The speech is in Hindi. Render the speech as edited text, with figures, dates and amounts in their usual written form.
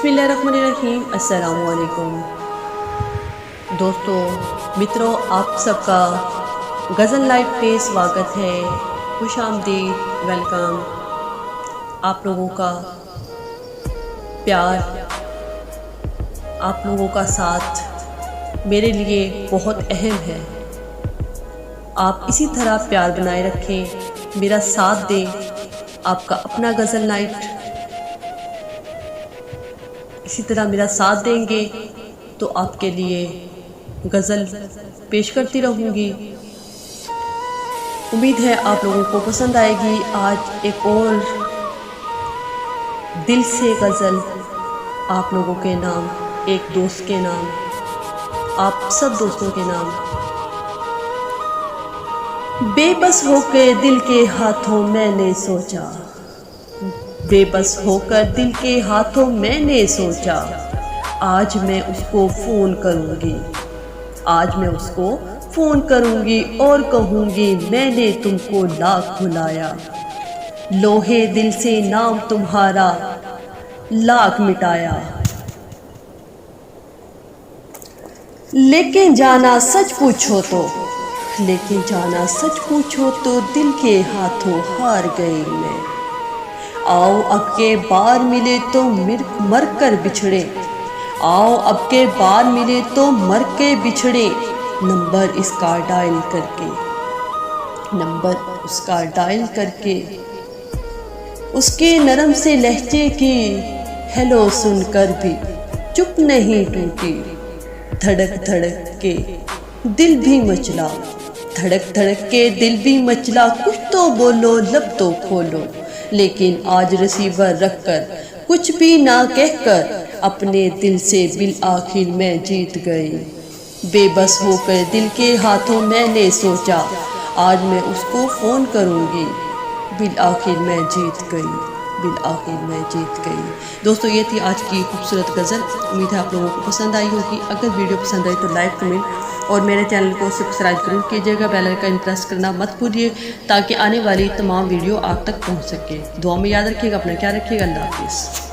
बिस्मिल्लाहिर्रहमानिर्रहीम। अस्सलामु अलैकुम दोस्तों, मित्रों, आप सबका गज़ल लाइव पे स्वागत है। खुश आमदीद, वेलकम। आप लोगों का प्यार, आप लोगों का साथ मेरे लिए बहुत अहम है। आप इसी तरह प्यार बनाए रखें, मेरा साथ दें। आपका अपना गज़ल नाइट इसी तरह मेरा साथ देंगे तो आपके लिए गज़ल पेश करती रहूँगी। उम्मीद है आप लोगों को पसंद आएगी। आज एक और दिल से गज़ल आप लोगों के नाम, एक दोस्त के नाम, आप सब दोस्तों के नाम। बेबस होकर दिल के हाथों मैंने सोचा, बेबस होकर दिल के हाथों मैंने सोचा, आज मैं उसको फ़ोन करूँगी, आज मैं उसको फ़ोन करूँगी और कहूँगी मैंने तुमको लाख भुलाया। लोहे दिल से नाम तुम्हारा लाख मिटाया। लेकिन जाना सच पूछो तो, लेकिन जाना सच पूछो तो दिल के हाथों हार गई मैं। आओ अब के बार मिले तो मर कर बिछड़े, आओ अब के बार मिले तो मर के बिछड़े। नंबर इसका डायल करके, नंबर उसका डायल करके, उसके नरम से लहजे की हेलो सुनकर भी चुप नहीं टूटी। धड़क धड़क के दिल भी मचला, धड़क धड़क के दिल भी मचला, कुछ तो बोलो लब तो खोलो। लेकिन आज रिसीवर रखकर कुछ भी ना कहकर अपने दिल से बिल आखिर मैं जीत गई। बेबस होकर दिल के हाथों मैंने सोचा, आज मैं उसको फ़ोन करूँगी, बिल आखिर मैं जीत गई, बिल आखिर मैं जीत गई। दोस्तों, ये थी आज की खूबसूरत गज़ल। उम्मीद है आप लोगों को पसंद आई होगी। अगर वीडियो पसंद आई तो लाइक, कमेंट और मेरे चैनल को सब्सक्राइब जरूर कीजिएगा। बेल आइकन प्रेस करना मत भूलिए ताकि आने वाली तमाम वीडियो आप तक पहुंच सके। दुआ में याद रखिएगा, अपना ख्याल रखिएगा। अल्लाह हाफिज़।